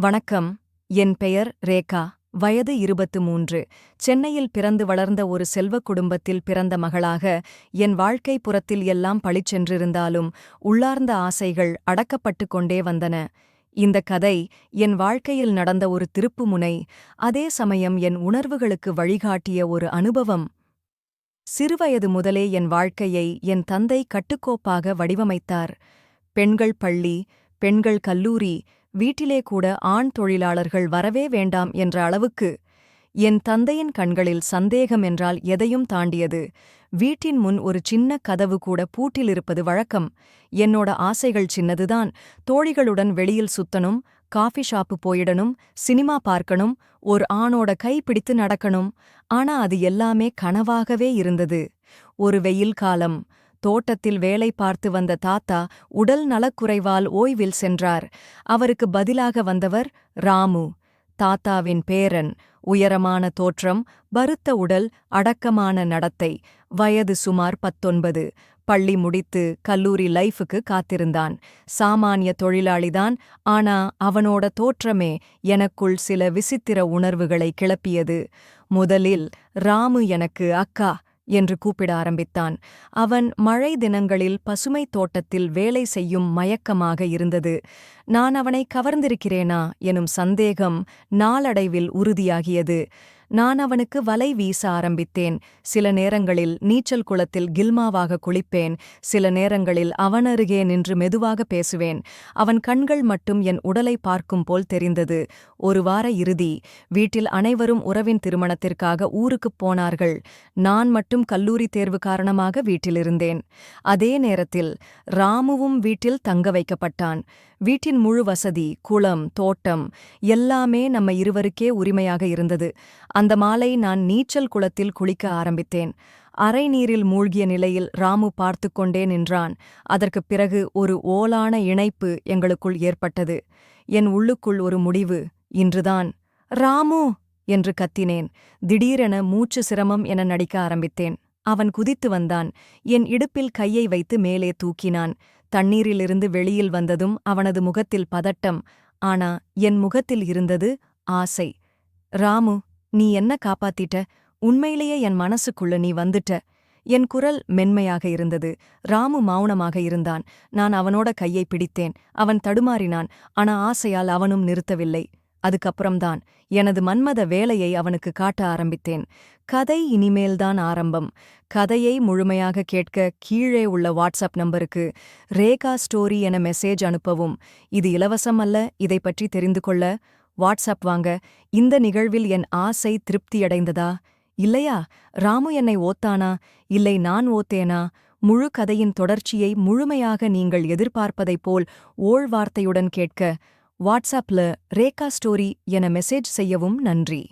வணக்கம். என் பெயர் ரேகா. வயது 23. சென்னையில் பிறந்து வளர்ந்த ஒரு செல்வக் குடும்பத்தில் பிறந்த மகளாக என் வாழ்க்கை புறத்தில் எல்லாம் பளிச்சென்றிருந்தாலும் உள்ளார்ந்த ஆசைகள் அடக்கப்பட்டுக் கொண்டே வந்தன. இந்த கதை என் வாழ்க்கையில் நடந்த ஒரு திருப்புமுனை, அதே சமயம் என் உணர்வுகளுக்கு வழிகாட்டிய ஒரு அனுபவம். சிறுவயது முதலே என் வாழ்க்கையை என் தந்தை கட்டுக்கோப்பாக வடிவமைத்தார். பெண்கள் பள்ளி, பெண்கள் கல்லூரி, வீட்டிலே கூட ஆண் தொழிலாளர்கள் வரவே வேண்டாம் என்ற அளவுக்கு. என் தந்தையின் கண்களில் சந்தேகம் என்றால் எதையும் தாண்டியது. வீட்டின் முன் ஒரு சின்ன கதவு கூட பூட்டிலிருப்பது வழக்கம். என்னோட ஆசைகள் சின்னதுதான். தோழிகளுடன் வெளியில் சுத்தணும், காஃபி ஷாப்பு போயிடணும், சினிமா பார்க்கணும், ஒரு ஆணோட கை பிடித்து நடக்கணும். ஆனா அது எல்லாமே கனவாகவே இருந்தது. ஒரு வெயில் காலம். தோட்டத்தில் வேலை பார்த்து வந்த தாத்தா உடல் நலக்குறைவால் ஓய்வில் சென்றார். அவருக்கு பதிலாக வந்தவர் ராமு. தாத்தாவின் பேரன். உயரமான தோற்றம், பருத்த உடல், அடக்கமான நடத்தை. வயது சுமார் 19. பள்ளி முடித்து கல்லூரி லைஃபுக்கு காத்திருந்தான். சாமானிய தொழிலாளிதான். ஆனா அவனோட தோற்றமே எனக்குள் சில விசித்திர உணர்வுகளை கிளப்பியது. முதலில் ராமு எனக்கு அக்கா என்று கூப்பிட ஆரம்பித்தான். அவன் மழை தினங்களில் பசுமைத் தோட்டத்தில் வேலை செய்யும் மயக்கமாக இருந்தது. நான் அவனை கவர்ந்திருக்கிறேனா எனும் சந்தேகம் நாளடைவில் உறுதியாகியது. நான் அவனுக்கு வலை வீச ஆரம்பித்தேன். சில நேரங்களில் நீச்சல் குளத்தில் கில்மாவாக குளிப்பேன். சில நேரங்களில் அவனருகே நின்று மெதுவாக பேசுவேன். அவன் கண்கள் மட்டும் என் உடலை பார்க்கும் போல் தெரிந்தது. ஒரு வார இறுதி. வீட்டில் அனைவரும் உறவின் திருமணத்திற்காக ஊருக்குப் போனார்கள். நான் மட்டும் கல்லூரி தேர்வு காரணமாக வீட்டிலிருந்தேன். அதே நேரத்தில் ராமுவும் வீட்டில் தங்க வைக்கப்பட்டான். வீட்டின் முழு வசதி, குளம், தோட்டம் எல்லாமே நம்ம இருவருக்கே உரிமையாக இருந்தது. அந்த மாலை நான் நீச்சல் குளத்தில் குளிக்க ஆரம்பித்தேன். அரை நீரில் மூழ்கிய நிலையில் ராமு பார்த்து கொண்டே நின்றான். அதற்குப் பிறகு ஒரு ஓலான இணைப்பு எங்களுக்குள் ஏற்பட்டது. என் உள்ளுக்குள் ஒரு முடிவு. இன்றுதான். ராமு என்று கத்தினேன். திடீரென மூச்சு சிரமம் என நடிக்க ஆரம்பித்தேன். அவன் குதித்து வந்தான். என் இடுப்பில் கையை வைத்து மேலே தூக்கினான். தண்ணீரிலிருந்து வெளியில் வந்ததும் அவனது முகத்தில் பதட்டம். ஆனா என் முகத்தில் இருந்தது ஆசை. ராமு, நீ என்ன காப்பாத்திட்ட? உண்மையிலேயே என் மனசுக்குள்ள நீ வந்துட்ட. என் குரல் மென்மையாக இருந்தது. ராமு மௌனமாக இருந்தான். நான் அவனோட கையை பிடித்தேன். அவன் தடுமாறினான். ஆனா ஆசையால் அவனும் நிறுத்தவில்லை. அதுக்கப்புறம்தான் எனது மன்மத வேலையை அவனுக்கு காட்ட ஆரம்பித்தேன். கதை இனிமேல்தான் ஆரம்பம். கதையை முழுமையாக கேட்க கீழே உள்ள வாட்ஸ்அப் நம்பருக்கு ரேகா ஸ்டோரி என மெசேஜ் அனுப்பவும். இது இலவசம் அல்ல. இதை பற்றி தெரிந்து கொள்ள வாட்ஸ்அப் வாங்க. இந்த நிகழ்வில் என் ஆசை திருப்தியடைந்ததா? இல்லையா? ராமு என்னை ஓத்தானா? இல்லை நான் ஓத்தேனா? முழு கதையின் தொடர்ச்சியை முழுமையாக நீங்கள் எதிர்பார்ப்பதைப் போல் ஓழ்வார்த்தையுடன் கேட்க வாட்ஸ்அப்ல ரேகா ஸ்டோரி என மெசேஜ் செய்யவும் நன்றி.